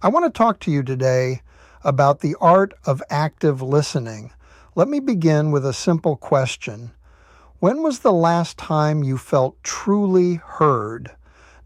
I want to talk to you today about the art of active listening. Let me begin with a simple question. When was the last time you felt truly heard?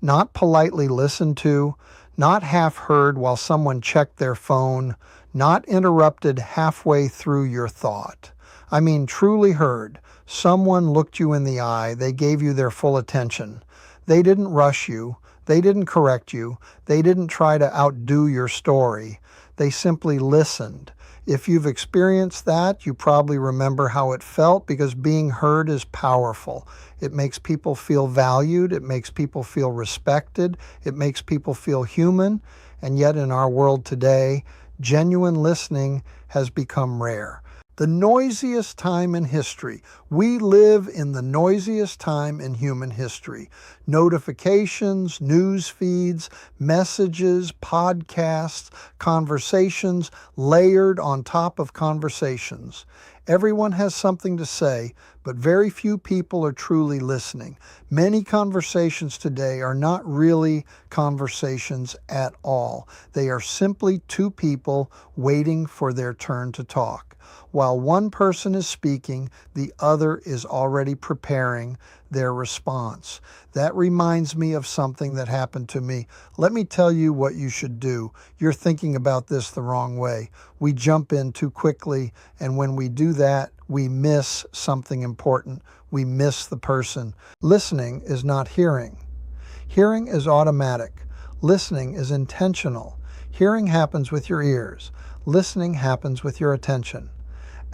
Not politely listened to, not half heard while someone checked their phone, not interrupted halfway through your thought. I mean, truly heard. Someone looked you in the eye, they gave you their full attention. They didn't rush you, they didn't correct you, they didn't try to outdo your story. They simply listened. If you've experienced that, you probably remember how it felt because being heard is powerful. It makes people feel valued, it makes people feel respected, it makes people feel human, and yet in our world today, genuine listening has become rare. The noisiest time in history. We live in the noisiest time in human history. Notifications, news feeds, messages, podcasts, conversations layered on top of conversations. Everyone has something to say, but very few people are truly listening. Many conversations today are not really conversations at all. They are simply two people waiting for their turn to talk. While one person is speaking, the other is already preparing their response. That reminds me of something that happened to me. Let me tell you what you should do. You're thinking about this the wrong way. We jump in too quickly, and when we do that, we miss something important. We miss the person. Listening is not hearing. Hearing is automatic. Listening is intentional. Hearing happens with your ears. Listening happens with your attention.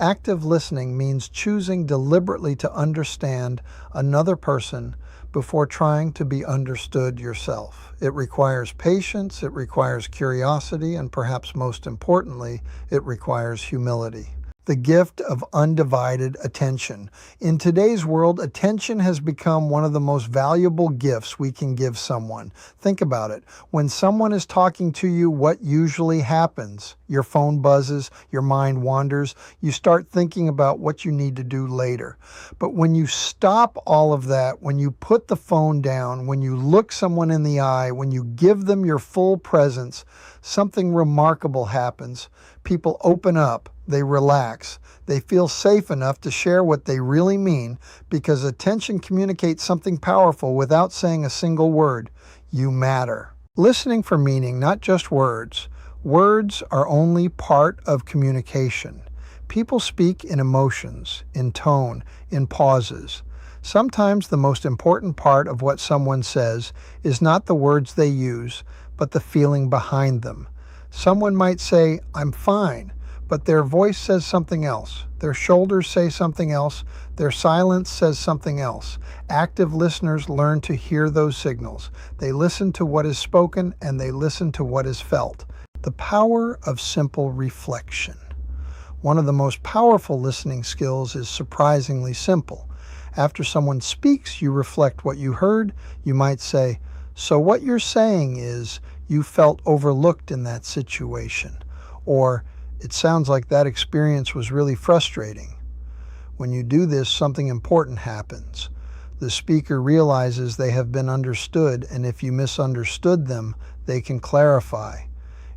Active listening means choosing deliberately to understand another person before trying to be understood yourself. It requires patience, it requires curiosity, and perhaps most importantly, it requires humility. The gift of undivided attention. In today's world, attention has become one of the most valuable gifts we can give someone. Think about it. When someone is talking to you, what usually happens? Your phone buzzes, your mind wanders, you start thinking about what you need to do later. But when you stop all of that, when you put the phone down, when you look someone in the eye, when you give them your full presence, something remarkable happens. People open up, they relax, they feel safe enough to share what they really mean because attention communicates something powerful without saying a single word. You matter. Listening for meaning, not just words. Words are only part of communication. People speak in emotions, in tone, in pauses. Sometimes the most important part of what someone says is not the words they use, but the feeling behind them. Someone might say, "I'm fine," but their voice says something else. Their shoulders say something else. Their silence says something else. Active listeners learn to hear those signals. They listen to what is spoken and they listen to what is felt. The power of simple reflection. One of the most powerful listening skills is surprisingly simple. After someone speaks, you reflect what you heard. You might say, "So what you're saying is you felt overlooked in that situation," or "It sounds like that experience was really frustrating." When you do this, something important happens. The speaker realizes they have been understood, and if you misunderstood them, they can clarify.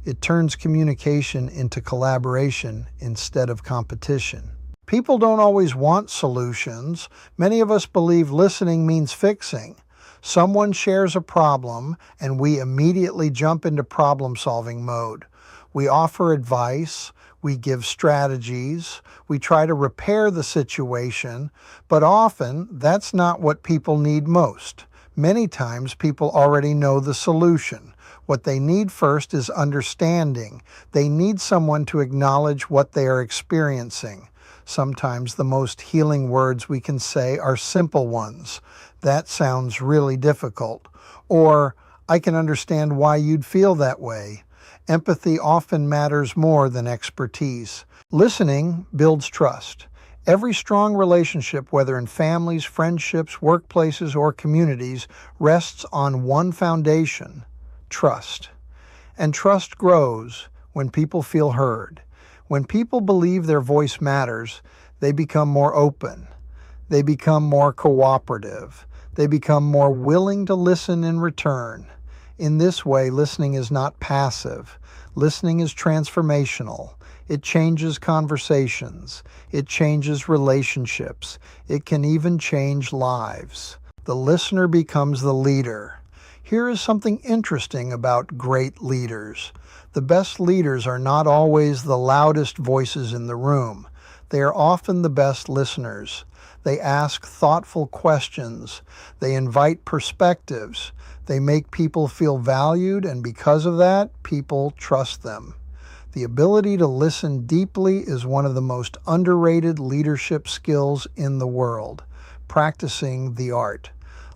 It turns communication into collaboration instead of competition. People don't always want solutions. Many of us believe listening means fixing. Someone shares a problem, and we immediately jump into problem-solving mode. We offer advice, we give strategies, we try to repair the situation, but often that's not what people need most. Many times people already know the solution. What they need first is understanding. They need someone to acknowledge what they are experiencing. Sometimes the most healing words we can say are simple ones. "That sounds really difficult." Or, "I can understand why you'd feel that way." Empathy often matters more than expertise. Listening builds trust. Every strong relationship, whether in families, friendships, workplaces, or communities, rests on one foundation: trust. And trust grows when people feel heard. When people believe their voice matters, they become more open. They become more cooperative. They become more willing to listen in return. In this way, listening is not passive. Listening is transformational. It changes conversations. It changes relationships. It can even change lives. The listener becomes the leader. Here is something interesting about great leaders. The best leaders are not always the loudest voices in the room. They are often the best listeners. They ask thoughtful questions. They invite perspectives. They make people feel valued, and because of that, people trust them. The ability to listen deeply is one of the most underrated leadership skills in the world. Practicing the art.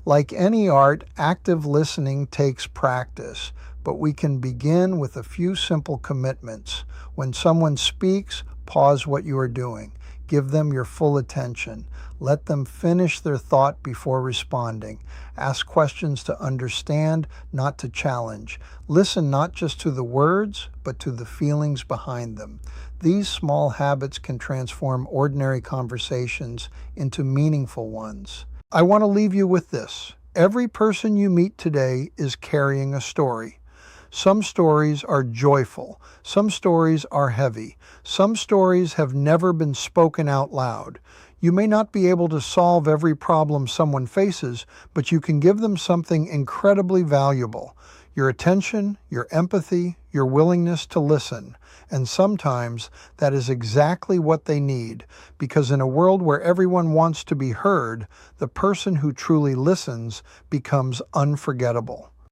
Like any art, active listening takes practice, but we can begin with a few simple commitments. When someone speaks, pause what you are doing. Give them your full attention. Let them finish their thought before responding. Ask questions to understand, not to challenge. Listen not just to the words, but to the feelings behind them. These small habits can transform ordinary conversations into meaningful ones. I want to leave you with this. Every person you meet today is carrying a story. Some stories are joyful. Some stories are heavy. Some stories have never been spoken out loud. You may not be able to solve every problem someone faces, but you can give them something incredibly valuable. Your attention, your empathy, your willingness to listen. And sometimes that is exactly what they need, because in a world where everyone wants to be heard, the person who truly listens becomes unforgettable.